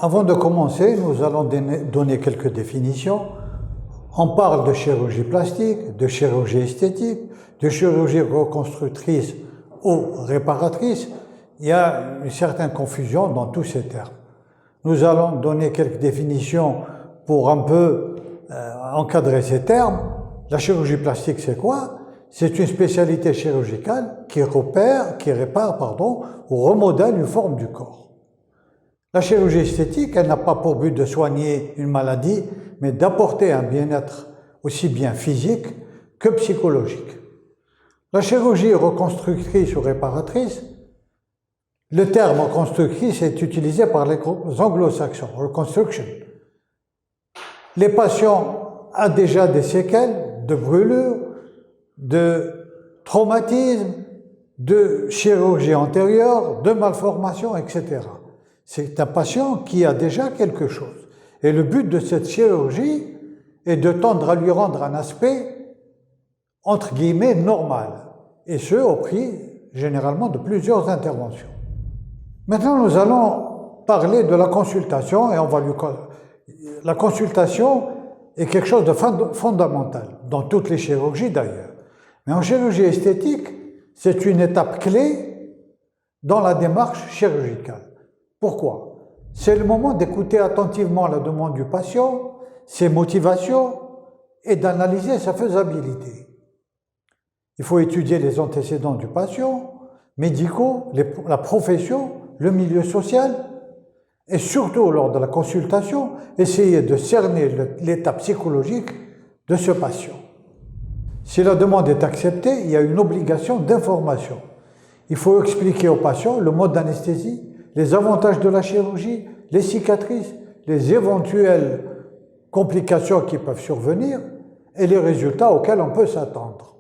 Avant de commencer, nous allons donner quelques définitions. On parle de chirurgie plastique, de chirurgie esthétique, de chirurgie reconstructrice ou réparatrice. Il y a une certaine confusion dans tous ces termes. Nous allons donner quelques définitions pour un peu encadrer ces termes. La chirurgie plastique, c'est quoi? C'est une spécialité chirurgicale qui répare ou remodèle une forme du corps. La chirurgie esthétique, elle n'a pas pour but de soigner une maladie, mais d'apporter un bien-être aussi bien physique que psychologique. La chirurgie reconstructrice ou réparatrice, le terme reconstructrice est utilisé par les anglo-saxons, reconstruction. Les patients ont déjà des séquelles de brûlures, de traumatismes, de chirurgie antérieure, de malformations, etc. C'est un patient qui a déjà quelque chose. Et le but de cette chirurgie est de tendre à lui rendre un aspect, entre guillemets, normal. Et ce, au prix, généralement, de plusieurs interventions. Maintenant, nous allons parler de la consultation, et la consultation est quelque chose de fondamental, dans toutes les chirurgies d'ailleurs. Mais en chirurgie esthétique, c'est une étape clé dans la démarche chirurgicale. Pourquoi? C'est le moment d'écouter attentivement la demande du patient, ses motivations et d'analyser sa faisabilité. Il faut étudier les antécédents du patient, médicaux, la profession, le milieu social et surtout lors de la consultation, essayer de cerner l'état psychologique de ce patient. Si la demande est acceptée, il y a une obligation d'information. Il faut expliquer au patient le mode d'anesthésie, les avantages de la chirurgie, les cicatrices, les éventuelles complications qui peuvent survenir et les résultats auxquels on peut s'attendre.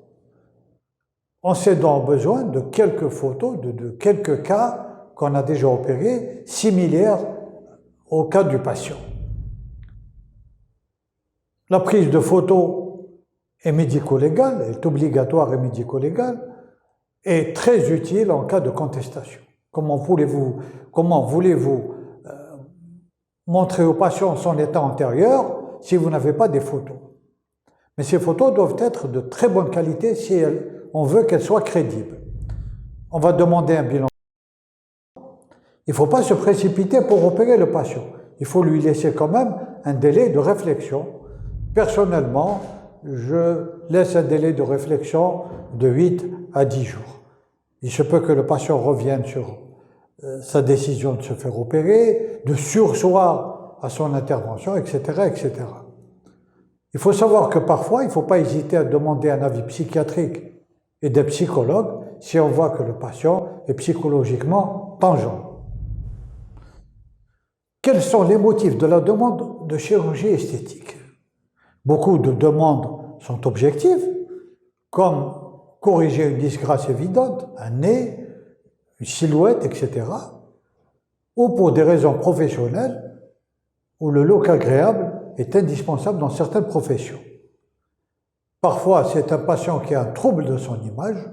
En s'aidant au besoin de quelques photos de quelques cas qu'on a déjà opérés, similaires au cas du patient. La prise de photos est médico-légale, est obligatoire et médico-légale, est très utile en cas de contestation. Comment voulez-vous montrer au patient son état antérieur si vous n'avez pas des photos? Mais ces photos doivent être de très bonne qualité si on veut qu'elles soient crédibles. On va demander un bilan. Il ne faut pas se précipiter pour opérer le patient. Il faut lui laisser quand même un délai de réflexion. Personnellement, je laisse un délai de réflexion de 8 à 10 jours. Il se peut que le patient revienne sur sa décision de se faire opérer, de surseoir à son intervention, etc., etc. Il faut savoir que parfois, il ne faut pas hésiter à demander un avis psychiatrique et des psychologues si on voit que le patient est psychologiquement tangent. Quels sont les motifs de la demande de chirurgie esthétique? Beaucoup de demandes sont objectives, comme corriger une disgrâce évidente, un nez, une silhouette, etc. Ou pour des raisons professionnelles, où le look agréable est indispensable dans certaines professions. Parfois, c'est un patient qui a un trouble de son image,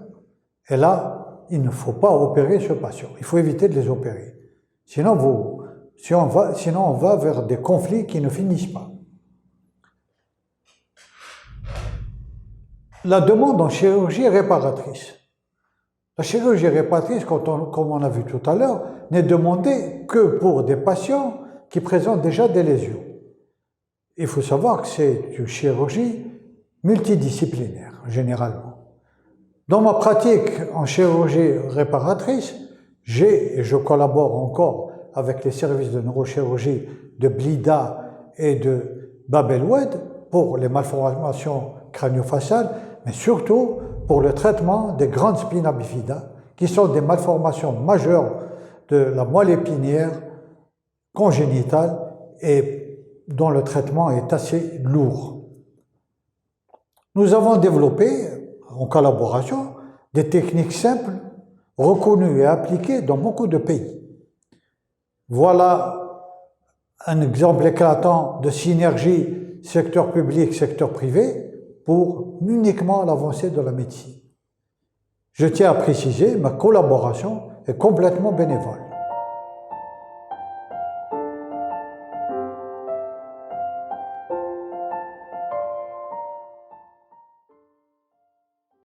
et là, il ne faut pas opérer ce patient. Il faut éviter de les opérer. Sinon, on va vers des conflits qui ne finissent pas. La demande en chirurgie réparatrice. La chirurgie réparatrice, comme on a vu tout à l'heure, n'est demandée que pour des patients qui présentent déjà des lésions. Il faut savoir que c'est une chirurgie multidisciplinaire, généralement. Dans ma pratique en chirurgie réparatrice, je collabore encore avec les services de neurochirurgie de Blida et de Bab el-Oued pour les malformations crânio-faciales, mais surtout pour le traitement des grandes spina bifida, qui sont des malformations majeures de la moelle épinière congénitale et dont le traitement est assez lourd. Nous avons développé, en collaboration, des techniques simples, reconnues et appliquées dans beaucoup de pays. Voilà un exemple éclatant de synergie secteur public, secteur privé, pour uniquement l'avancée de la médecine. Je tiens à préciser, ma collaboration est complètement bénévole.